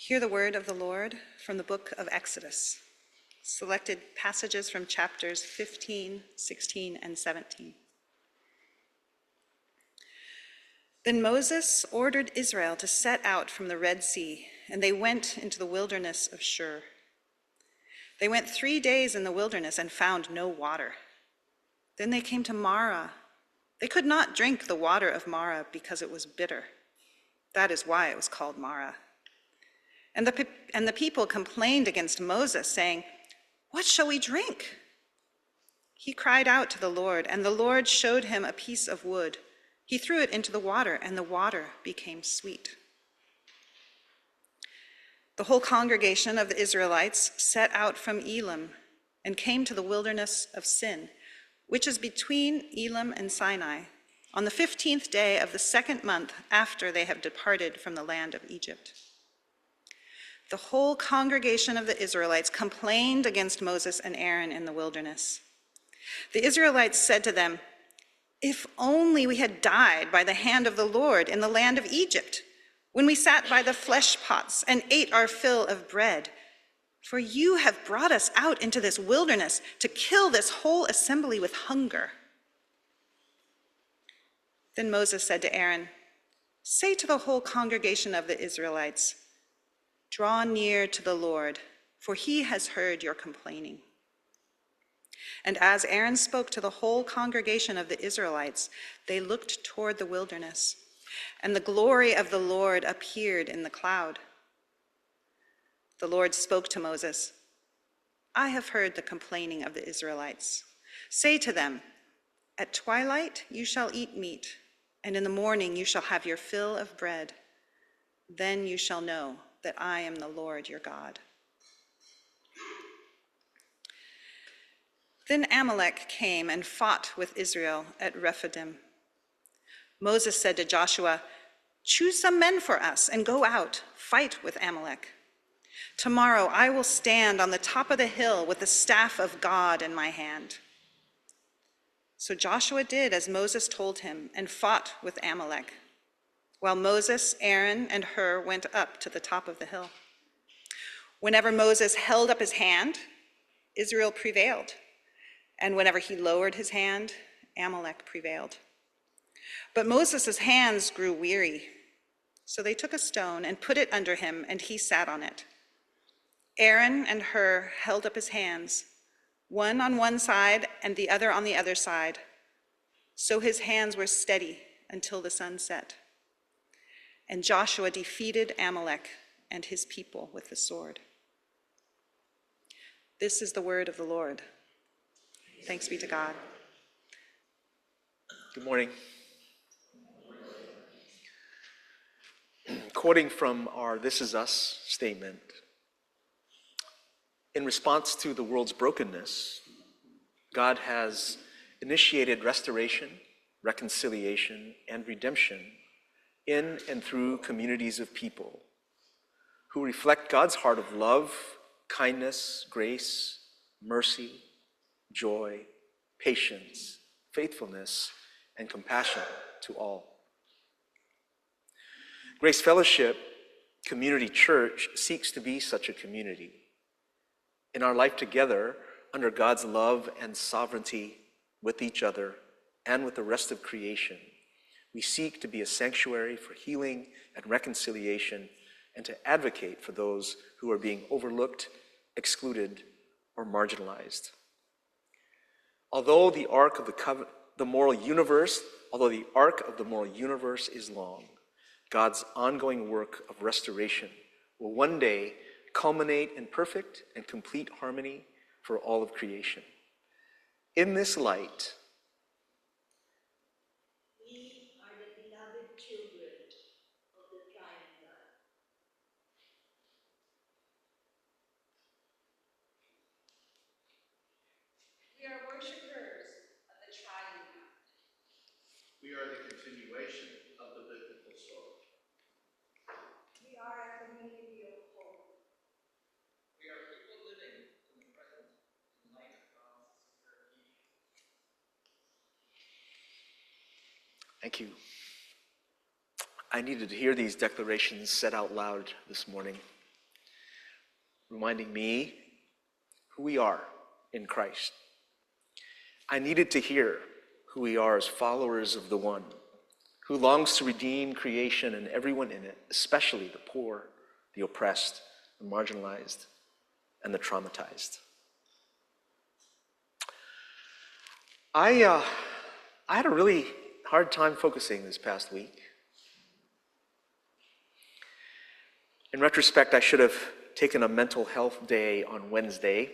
Hear the word of the Lord from the book of Exodus. Selected passages from chapters 15, 16, and 17. Then Moses ordered Israel to set out from the Red Sea, and they went into the wilderness of Shur. They went 3 days in the wilderness and found no water. Then they came to Marah. They could not drink the water of Marah because it was bitter. That is why it was called Marah. And the people complained against Moses, saying, "What shall we drink?" He cried out to the Lord, and the Lord showed him a piece of wood. He threw it into the water, and the water became sweet. The whole congregation of the Israelites set out from Elim and came to the wilderness of Sin, which is between Elim and Sinai, on the 15th day of the second month after they have departed from the land of Egypt. The whole congregation of the Israelites complained against Moses and Aaron in the wilderness. The Israelites said to them, "If only we had died by the hand of the Lord in the land of Egypt, when we sat by the flesh pots and ate our fill of bread. For you have brought us out into this wilderness to kill this whole assembly with hunger." Then Moses said to Aaron, "Say to the whole congregation of the Israelites, 'Draw near to the Lord, for he has heard your complaining.'" And as Aaron spoke to the whole congregation of the Israelites, they looked toward the wilderness, and the glory of the Lord appeared in the cloud. The Lord spoke to Moses, "I have heard the complaining of the Israelites. Say to them, 'At twilight you shall eat meat, and in the morning you shall have your fill of bread. Then you shall know that I am the Lord your God.'" Then Amalek came and fought with Israel at Rephidim. Moses said to Joshua, "Choose some men for us and go out, fight with Amalek. Tomorrow I will stand on the top of the hill with the staff of God in my hand." So Joshua did as Moses told him and fought with Amalek, while Moses, Aaron, and Hur went up to the top of the hill. Whenever Moses held up his hand, Israel prevailed, and whenever he lowered his hand, Amalek prevailed. But Moses' hands grew weary, so they took a stone and put it under him, and he sat on it. Aaron and Hur held up his hands, one on one side and the other on the other side, so his hands were steady until the sun set. And Joshua defeated Amalek and his people with the sword. This is the word of the Lord. Thanks be to God. Good morning. Quoting from our "This Is Us" statement, in response to the world's brokenness, God has initiated restoration, reconciliation, and redemption in and through communities of people who reflect God's heart of love, kindness, grace, mercy, joy, patience, faithfulness, and compassion to all. Grace Fellowship Community Church seeks to be such a community. In our life together, under God's love and sovereignty with each other and with the rest of creation, we seek to be a sanctuary for healing and reconciliation and to advocate for those who are being overlooked, excluded, or marginalized. Although the arc of the moral universe is long, God's ongoing work of restoration will one day culminate in perfect and complete harmony for all of creation. In this light, we are the beloved children of the triune God. We are worshipers of the triune God. We are the continuation of the biblical story. We are a community of hope. We are people living in the present in light of God's creation. thank you. I needed to hear these declarations said out loud this morning. reminding me who we are in Christ. I needed to hear who we are as followers of the one who longs to redeem creation and everyone in it, especially the poor, the oppressed, the marginalized, and the traumatized. I had a really hard time focusing this past week. In retrospect, I should have taken a mental health day on Wednesday.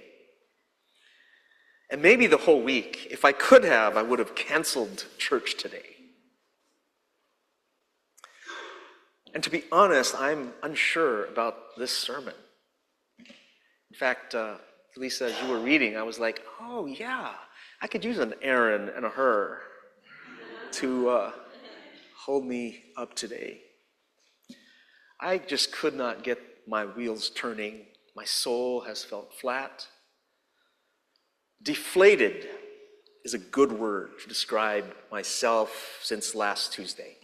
And maybe the whole week. If I could have, I would have canceled church today. And to be honest, I'm unsure about this sermon. In fact, Lisa, as you were reading, I was like, oh yeah, I could use an Aaron and a her to hold me up today. I just could not get my wheels turning. My soul has felt flat. Deflated is a good word to describe myself since last Tuesday.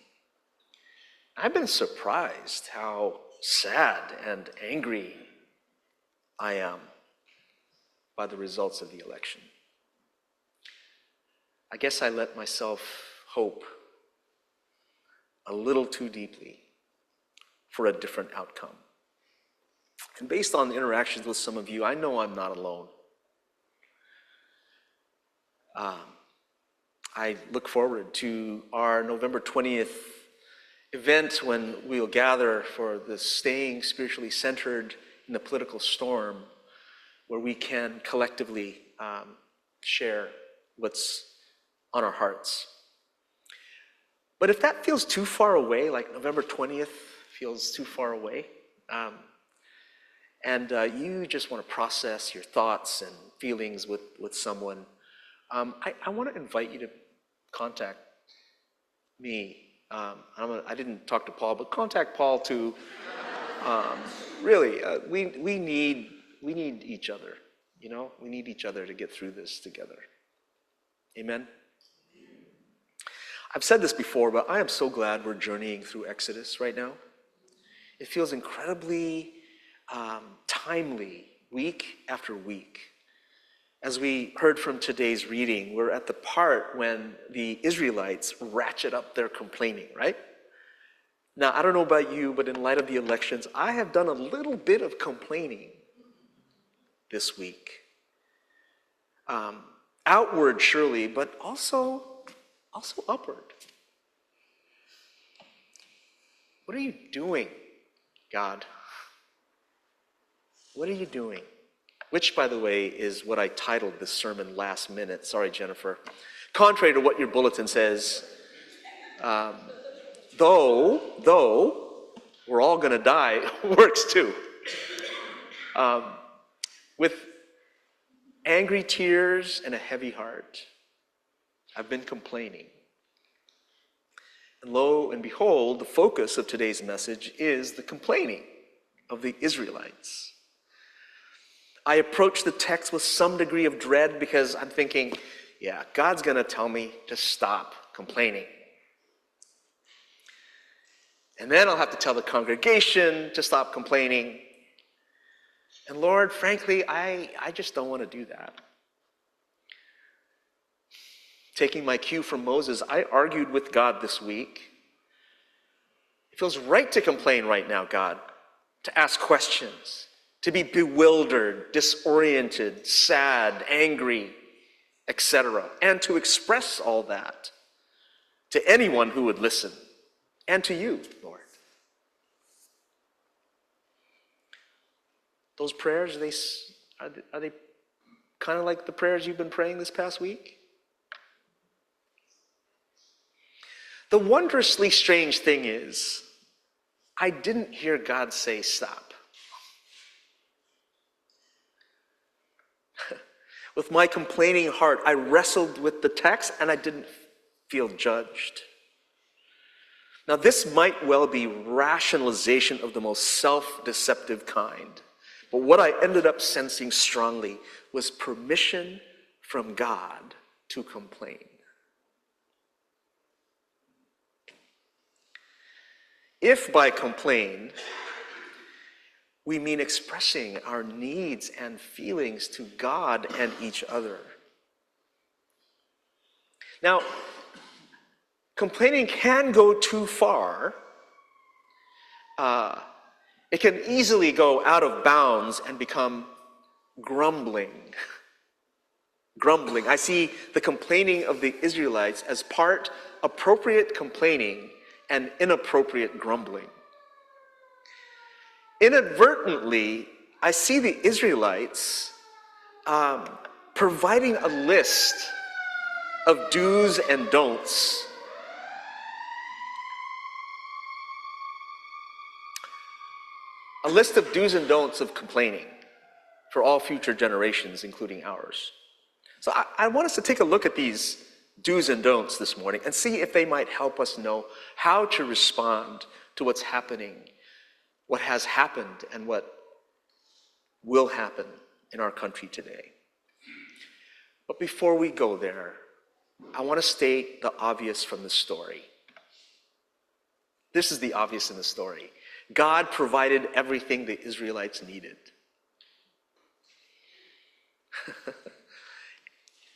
I've been surprised how sad and angry I am by the results of the election. I guess I let myself hope a little too deeply for a different outcome. And based on the interactions with some of you, I know I'm not alone. I look forward to our November 20th event when we'll gather for the Staying Spiritually Centered in the Political Storm, where we can collectively share what's on our hearts. But if that feels too far away, like November 20th feels too far away, and you just want to process your thoughts and feelings with someone, I want to invite you to contact me. I didn't talk to Paul, but contact Paul too. Really, we need each other. You know, we need each other to get through this together. Amen. I've said this before, but I am so glad we're journeying through Exodus right now. It feels incredibly timely, week after week. As we heard from today's reading, we're at the part when the Israelites ratchet up their complaining, right? Now, I don't know about you, but in light of the elections, I have done a little bit of complaining this week. Outward, surely, but also upward. What are you doing, God? What are you doing? Which, by the way, is what I titled this sermon last minute. Sorry, Jennifer. Contrary to what your bulletin says, though we're all going to die, works too. With angry tears and a heavy heart, I've been complaining. And lo and behold, the focus of today's message is the complaining of the Israelites. I approach the text with some degree of dread because I'm thinking, yeah, God's going to tell me to stop complaining. And then I'll have to tell the congregation to stop complaining. And Lord, frankly, I just don't want to do that. Taking my cue from Moses, I argued with God this week. It feels right to complain right now, God, to ask questions, to be bewildered, disoriented, sad, angry, etc., and to express all that to anyone who would listen, and to you, Lord. Those prayers, are they kind of like the prayers you've been praying this past week? The wondrously strange thing is, I didn't hear God say stop. With my complaining heart, I wrestled with the text and I didn't feel judged. Now, this might well be rationalization of the most self-deceptive kind, but what I ended up sensing strongly was permission from God to complain. If by complain we mean expressing our needs and feelings to God and each other. Now, complaining can go too far. It can easily go out of bounds and become grumbling. Grumbling. I see the complaining of the Israelites as part appropriate complaining and inappropriate grumbling. Inadvertently, I see the Israelites providing a list of do's and don'ts. A list of do's and don'ts of complaining for all future generations, including ours. So I want us to take a look at these do's and don'ts this morning and see if they might help us know how to respond to what's happening, what has happened, and what will happen in our country today. But before we go there, I want to state the obvious from the story. This is the obvious in the story. God provided everything the Israelites needed.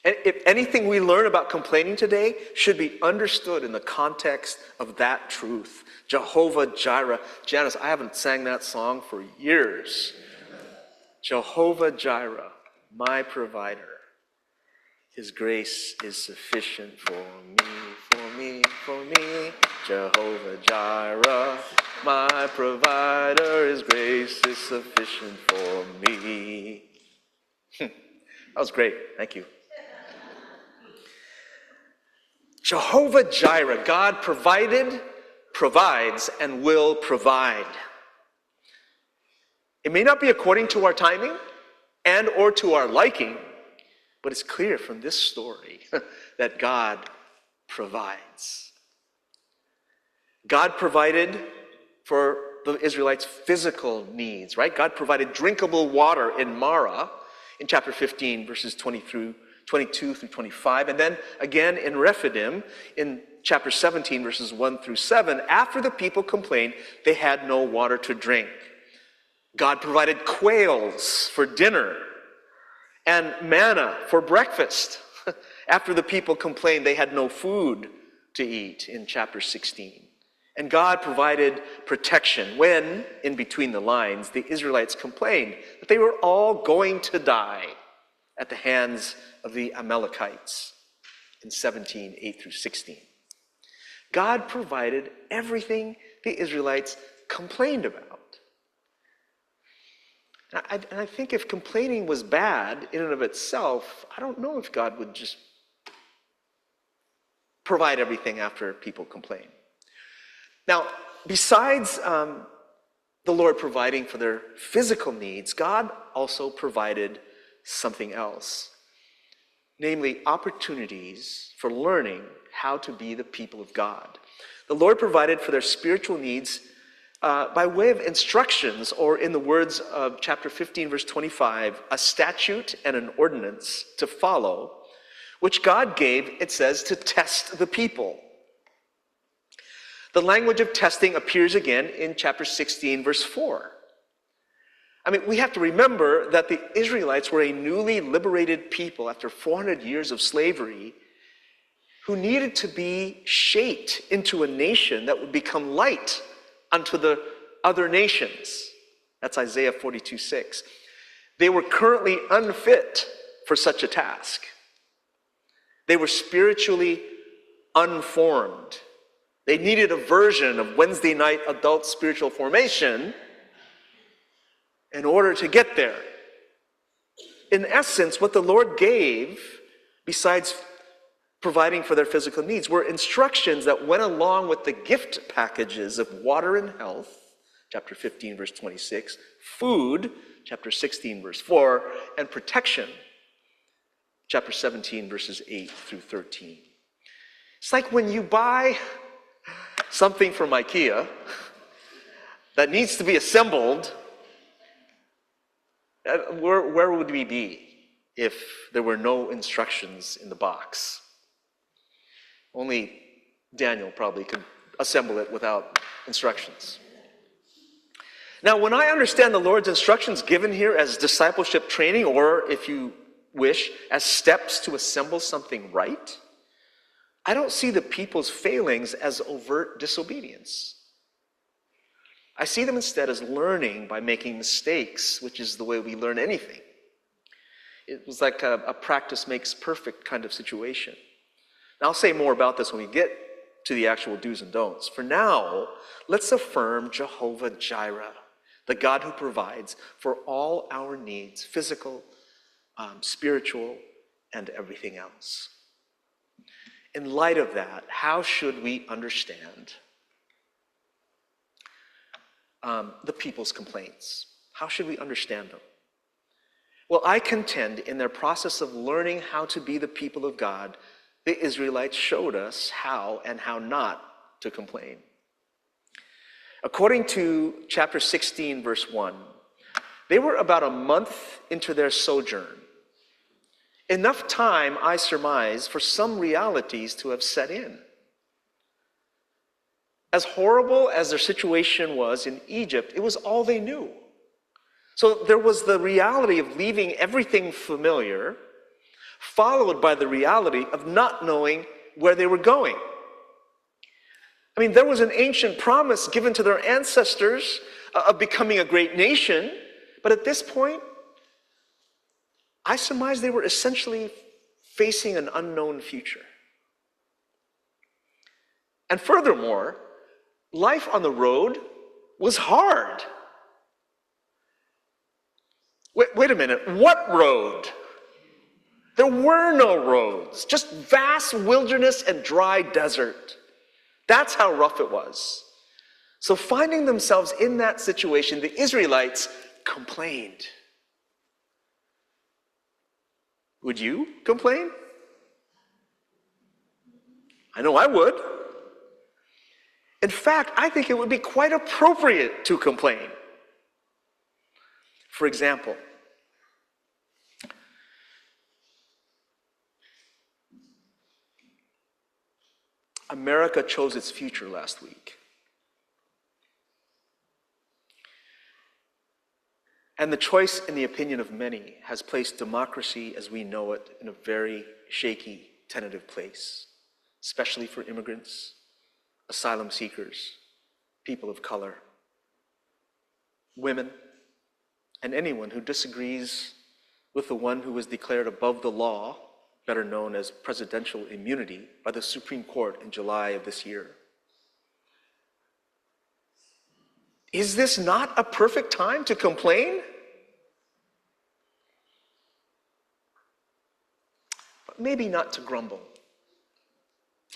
And if anything we learn about complaining today should be understood in the context of that truth. Jehovah Jireh. Janice, I haven't sang that song for years. Jehovah Jireh, my provider. His grace is sufficient for me, for me, for me. Jehovah Jireh, my provider. His grace is sufficient for me. That was great. Thank you. Jehovah Jireh, God provided, provides, and will provide. It may not be according to our timing and or to our liking, but it's clear from this story that God provides. God provided for the Israelites' physical needs, right? God provided drinkable water in Marah in chapter 15, verses 22 through 25. And then again in Rephidim in chapter 17, verses 1 through 7. After the people complained, they had no water to drink. God provided quails for dinner and manna for breakfast. After the people complained, they had no food to eat in chapter 16. And God provided protection when, in between the lines, the Israelites complained that they were all going to die at the hands of the Amalekites in 17, 8 through 16. God provided everything the Israelites complained about. And I think if complaining was bad in and of itself, I don't know if God would just provide everything after people complain. Now, besides the Lord providing for their physical needs, God also provided something else, namely opportunities for learning how to be the people of God. The Lord provided for their spiritual needs by way of instructions, or in the words of chapter 15, verse 25, a statute and an ordinance to follow, which God gave, it says, to test the people. The language of testing appears again in chapter 16, verse 4. I mean, we have to remember that the Israelites were a newly liberated people after 400 years of slavery who needed to be shaped into a nation that would become light unto the other nations. That's Isaiah 42:6. They were currently unfit for such a task. They were spiritually unformed. They needed a version of Wednesday night adult spiritual formation in order to get there. In essence, what the Lord gave, besides providing for their physical needs, were instructions that went along with the gift packages of water and health, chapter 15, verse 26, food, chapter 16, verse 4, and protection, chapter 17, verses 8 through 13. It's like when you buy something from IKEA that needs to be assembled. Where would we be if there were no instructions in the box? Only Daniel probably could assemble it without instructions. Now, when I understand the Lord's instructions given here as discipleship training, or if you wish, as steps to assemble something right, I don't see the people's failings as overt disobedience. I see them instead as learning by making mistakes, which is the way we learn anything. It was like a practice makes perfect kind of situation. And I'll say more about this when we get to the actual do's and don'ts. For now, let's affirm Jehovah Jireh, the God who provides for all our needs, physical, spiritual, and everything else. In light of that, how should we understand the people's complaints? How should we understand them? Well, I contend in their process of learning how to be the people of God, the Israelites showed us how and how not to complain. According to chapter 16, verse 1, they were about a month into their sojourn. Enough time, I surmise, for some realities to have set in. As horrible as their situation was in Egypt, it was all they knew. So there was the reality of leaving everything familiar, followed by the reality of not knowing where they were going. I mean, there was an ancient promise given to their ancestors of becoming a great nation, but at this point, I surmise they were essentially facing an unknown future. And furthermore, life on the road was hard. Wait a minute, what road? There were no roads, just vast wilderness and dry desert. That's how rough it was. So finding themselves in that situation, the Israelites complained. Would you complain? I know I would. In fact, I think it would be quite appropriate to complain. For example, America chose its future last week. And the choice, in the opinion of many, has placed democracy as we know it in a very shaky, tentative place, especially for immigrants, asylum seekers, people of color, women, and anyone who disagrees with the one who was declared above the law, better known as presidential immunity, by the Supreme Court in July of this year. Is this not a perfect time to complain? But maybe not to grumble.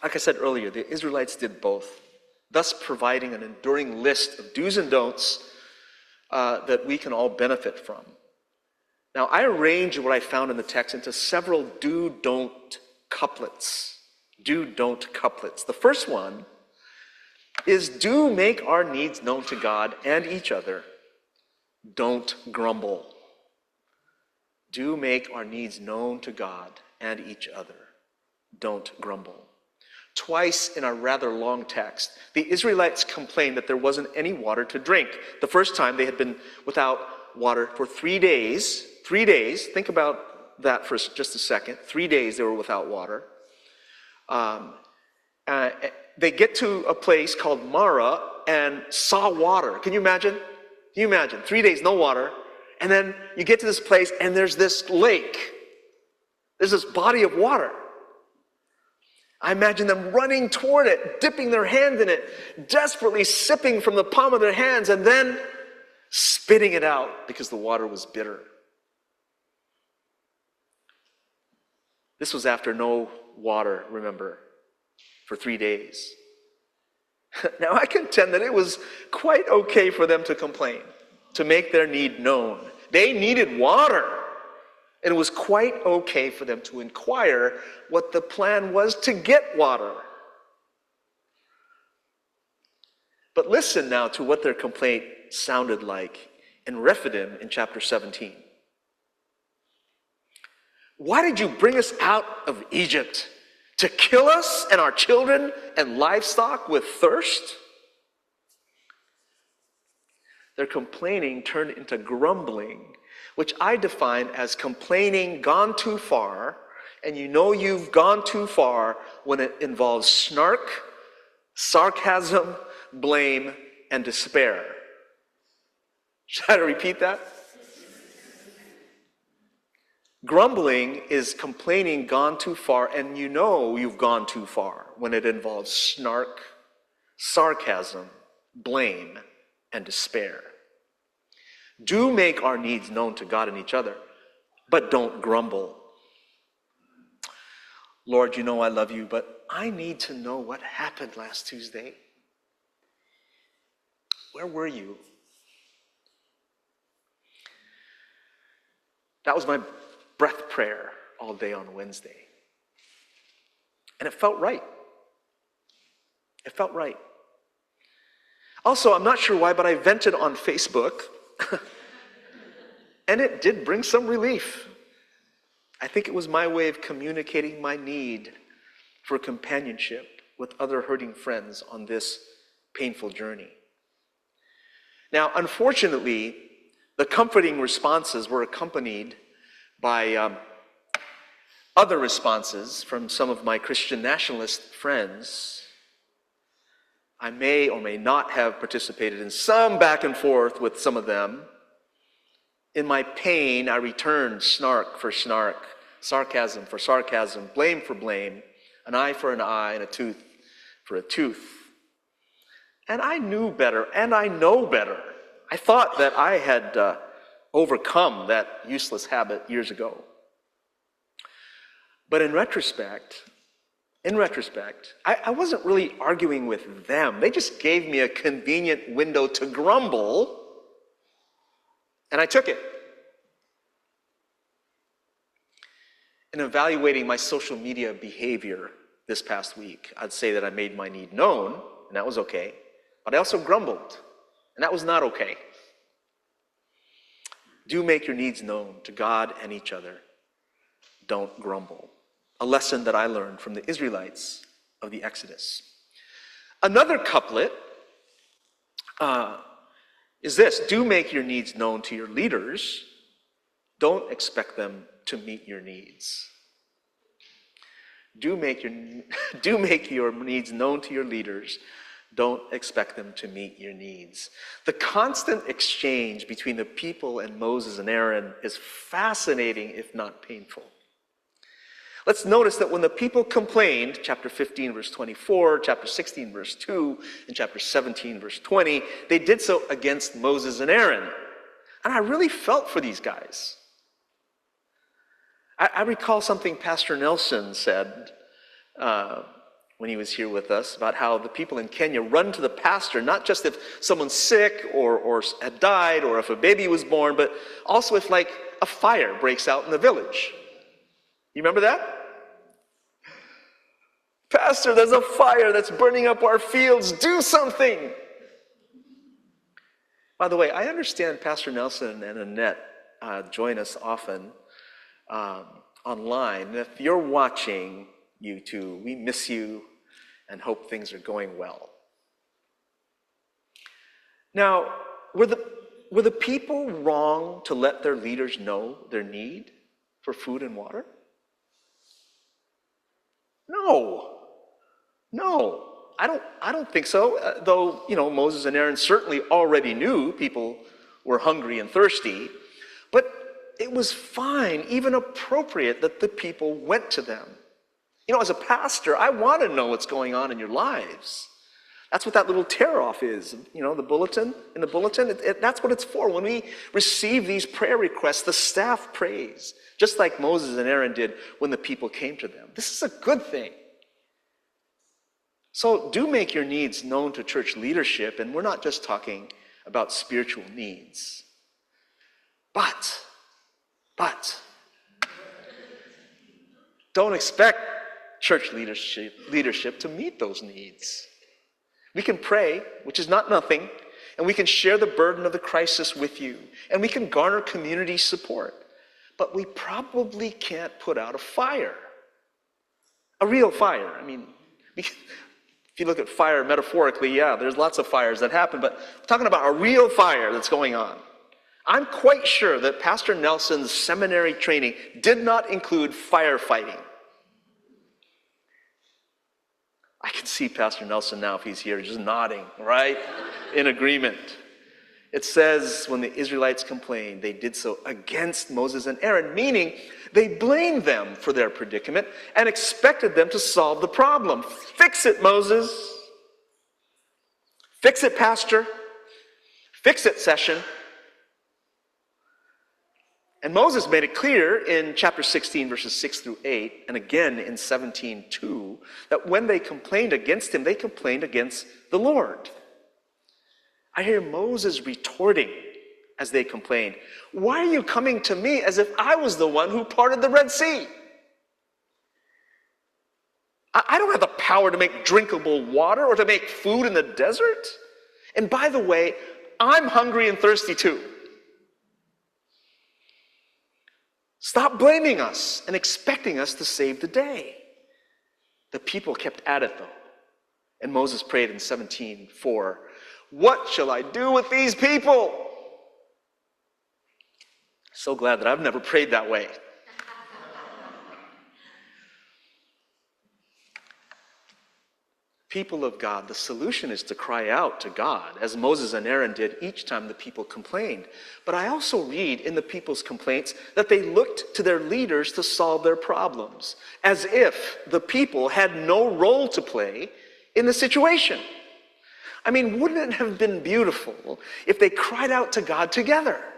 Like I said earlier, the Israelites did both, thus providing an enduring list of do's and don'ts that we can all benefit from. Now, I arranged what I found in the text into several do-don't couplets. Do-don't couplets. The first one is do make our needs known to God and each other. Don't grumble. Do make our needs known to God and each other. Don't grumble. Twice in our rather long text, the Israelites complained that there wasn't any water to drink. The first time they had been without water for 3 days. 3 days, think about that for just a second. 3 days they were without water. They get to a place called Marah and saw water. Can you imagine? Can you imagine? 3 days, no water. And then you get to this place and there's this lake. There's this body of water. I imagine them running toward it, dipping their hand in it, desperately sipping from the palm of their hands, and then spitting it out because the water was bitter. This was after no water, remember, for 3 days. Now, I contend that it was quite okay for them to complain, to make their need known. They needed water. And it was quite okay for them to inquire what the plan was to get water. But listen now to what their complaint sounded like in Rephidim in chapter 17. Why did you bring us out of Egypt? To kill us and our children and livestock with thirst? Their complaining turned into grumbling, which I define as complaining gone too far, and you know you've gone too far when it involves snark, sarcasm, blame, and despair. Should I repeat that? Grumbling is complaining gone too far, and you know you've gone too far when it involves snark, sarcasm, blame, and despair. Do make our needs known to God and each other, but don't grumble. Lord, you know I love you, but I need to know what happened last Tuesday. Where were you? That was my breath prayer all day on Wednesday. And it felt right. It felt right. Also, I'm not sure why, but I vented on Facebook, and it did bring some relief. I think it was my way of communicating my need for companionship with other hurting friends on this painful journey. Now, unfortunately, the comforting responses were accompanied by other responses from some of my Christian nationalist friends. I may or may not have participated in some back and forth with some of them. In my pain, I returned snark for snark, sarcasm for sarcasm, blame for blame, an eye for an eye, and a tooth for a tooth. And I knew better, and I know better. I thought that I had overcome that useless habit years ago. But in retrospect, I wasn't really arguing with them. They just gave me a convenient window to grumble, and I took it. In evaluating my social media behavior this past week, I'd say that I made my need known, and that was okay. But I also grumbled, and that was not okay. Do make your needs known to God and each other. Don't grumble. A lesson that I learned from the Israelites of the Exodus. Another couplet is this: do make your needs known to your leaders. Don't expect them to meet your needs. Do make your needs known to your leaders. Don't expect them to meet your needs. The constant exchange between the people and Moses and Aaron is fascinating, if not painful. Let's notice that when the people complained, chapter 15, verse 24, chapter 16, verse 2, and chapter 17, verse 20, they did so against Moses and Aaron. And I really felt for these guys. I recall something Pastor Nelson said when he was here with us about how the people in Kenya run to the pastor, not just if someone's sick or had died or if a baby was born, but also if like a fire breaks out in the village. You remember that? Pastor, there's a fire that's burning up our fields. Do something. By the way, I understand Pastor Nelson and Annette join us often online. And if you're watching, you two, we miss you and hope things are going well. Now, were the people wrong to let their leaders know their need for food and water? No, I don't think so. Though, Moses and Aaron certainly already knew people were hungry and thirsty, but it was fine, even appropriate, that the people went to them. As a pastor, I want to know what's going on in your lives. That's what that little tear-off is. The bulletin, that's what it's for. When we receive these prayer requests, the staff prays, just like Moses and Aaron did when the people came to them. This is a good thing. So do make your needs known to church leadership, and we're not just talking about spiritual needs. But, don't expect church leadership to meet those needs. We can pray, which is not nothing, and we can share the burden of the crisis with you, and we can garner community support. But we probably can't put out a fire. A real fire. If you look at fire metaphorically, yeah, there's lots of fires that happen, but we're talking about a real fire that's going on. I'm quite sure that Pastor Nelson's seminary training did not include firefighting. I can see Pastor Nelson now, if he's here, just nodding, right? In agreement. It says when the Israelites complained, they did so against Moses and Aaron, meaning they blamed them for their predicament and expected them to solve the problem. Fix it, Moses. Fix it, pastor. Fix it, session. And Moses made it clear in chapter 16, verses 6 through 8, and again in 17:2, that when they complained against him, they complained against the Lord. I hear Moses retorting as they complained, "Why are you coming to me as if I was the one who parted the Red Sea? I don't have the power to make drinkable water or to make food in the desert. And by the way, I'm hungry and thirsty too. Stop blaming us and expecting us to save the day." The people kept at it though. And Moses prayed in 17:4, "What shall I do with these people?" So glad that I've never prayed that way. People of God, the solution is to cry out to God, as Moses and Aaron did each time the people complained. But I also read in the people's complaints that they looked to their leaders to solve their problems, as if the people had no role to play in the situation. I mean, wouldn't it have been beautiful if they cried out to God together?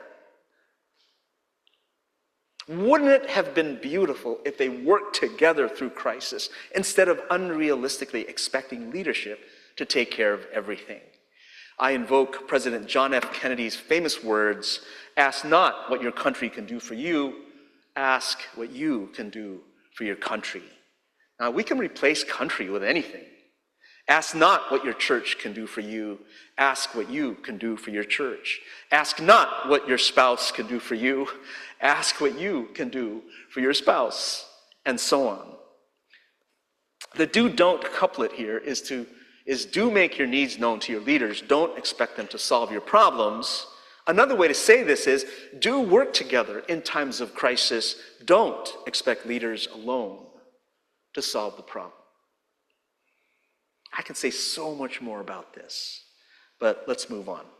Wouldn't it have been beautiful if they worked together through crisis instead of unrealistically expecting leadership to take care of everything? I invoke President John F. Kennedy's famous words, "Ask not what your country can do for you, ask what you can do for your country." Now, we can replace country with anything. Ask not what your church can do for you, ask what you can do for your church. Ask not what your spouse can do for you, ask what you can do for your spouse, and so on. The do-don't couplet here is do make your needs known to your leaders. Don't expect them to solve your problems. Another way to say this is do work together in times of crisis. Don't expect leaders alone to solve the problem. I can say so much more about this, but let's move on.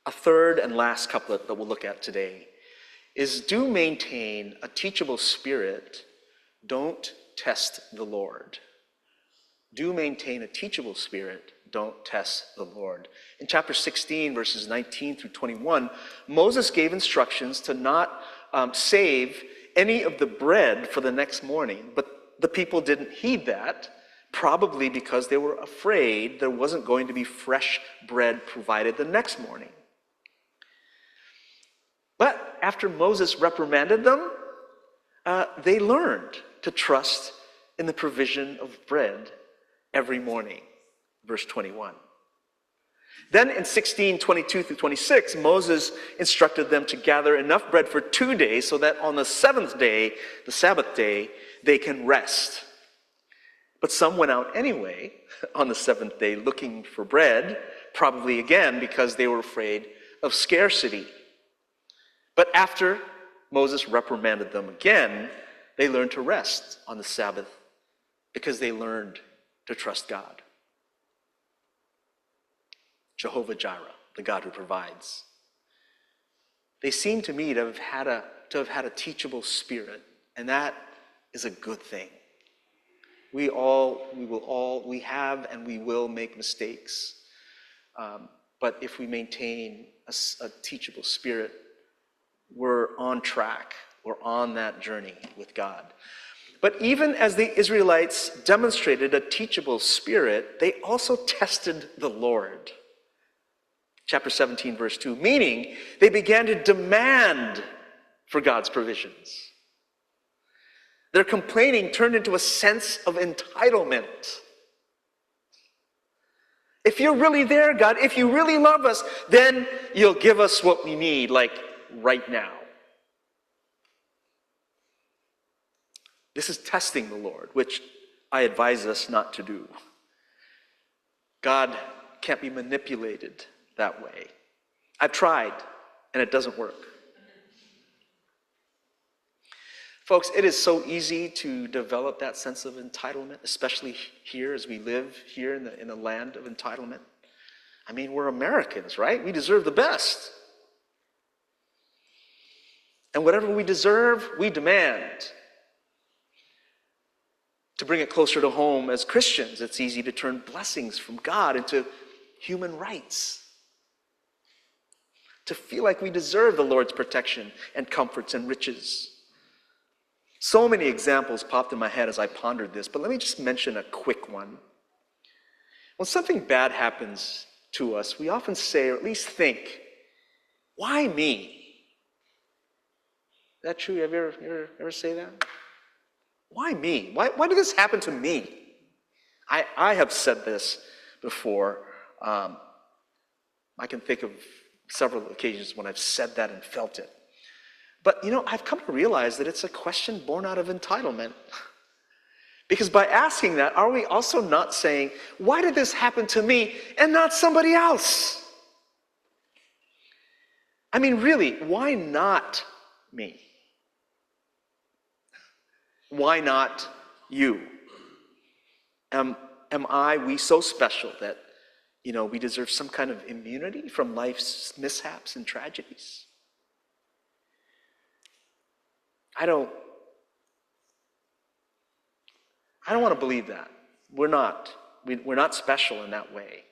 A third and last couplet that we'll look at today is do maintain a teachable spirit, don't test the Lord. Do maintain a teachable spirit, don't test the Lord. In chapter 16, verses 19 through 21, Moses gave instructions to not save any of the bread for the next morning, but the people didn't heed that, probably because they were afraid there wasn't going to be fresh bread provided the next morning. But after Moses reprimanded them, they learned to trust in the provision of bread every morning. Verse 21. Then in 16:22 through 26, Moses instructed them to gather enough bread for 2 days so that on the seventh day, the Sabbath day, they can rest. But some went out anyway on the seventh day looking for bread, probably again because they were afraid of scarcity. But after Moses reprimanded them again, they learned to rest on the Sabbath because they learned to trust God. Jehovah Jireh, the God who provides. They seem to me to have had a teachable spirit, and that is a good thing. We have and we will make mistakes. But if we maintain a teachable spirit, we're on track. We're on that journey with God. But even as the Israelites demonstrated a teachable spirit, they also tested the Lord. Chapter 17, verse 2, meaning they began to demand for God's provisions. Their complaining turned into a sense of entitlement. If you're really there, God, if you really love us, then you'll give us what we need, like right now. This is testing the Lord, which I advise us not to do. God can't be manipulated that way. I've tried, and it doesn't work. Folks, it is so easy to develop that sense of entitlement, especially here as we live here in the land of entitlement. I mean, we're Americans, right? We deserve the best. And whatever we deserve, we demand. To bring it closer to home, as Christians, it's easy to turn blessings from God into human rights. To feel like we deserve the Lord's protection and comforts and riches. So many examples popped in my head as I pondered this, but let me just mention a quick one. When something bad happens to us, we often say, or at least think, why me? Is that true? Have you ever say that? Why me? Why did this happen to me? I have said this before. I can think of several occasions when I've said that and felt it. But, I've come to realize that it's a question born out of entitlement. Because by asking that, are we also not saying, why did this happen to me and not somebody else? I mean, really, why not me? Why not you? We so special that, we deserve some kind of immunity from life's mishaps and tragedies? I don't want to believe that. We're not. We're not special in that way.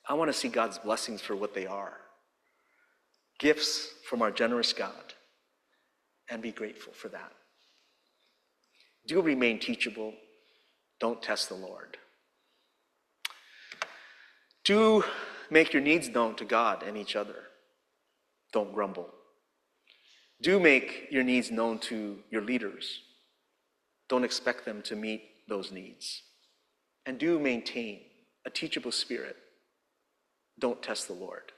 I want to see God's blessings for what they are. Gifts from our generous God, and be grateful for that. Do remain teachable. Don't test the Lord. Do make your needs known to God and each other. Don't grumble. Do make your needs known to your leaders. Don't expect them to meet those needs. And do maintain a teachable spirit. Don't test the Lord.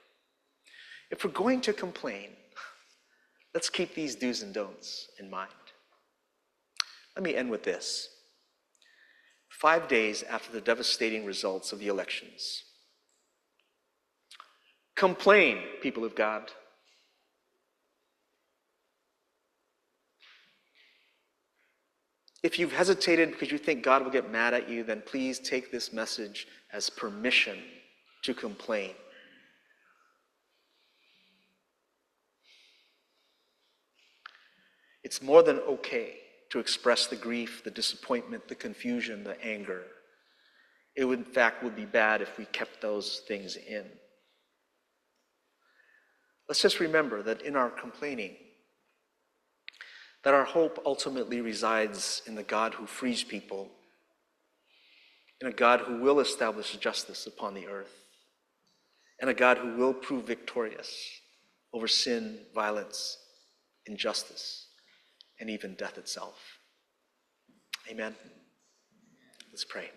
If we're going to complain, let's keep these do's and don'ts in mind. Let me end with this. 5 days after the devastating results of the elections, complain, people of God. If you've hesitated because you think God will get mad at you, then please take this message as permission to complain. It's more than okay to express the grief, the disappointment, the confusion, the anger. It would, in fact, would be bad if we kept those things in. Let's just remember that in our complaining, that our hope ultimately resides in the God who frees people, in a God who will establish justice upon the earth, and a God who will prove victorious over sin, violence, injustice, and even death itself. Amen. Let's pray.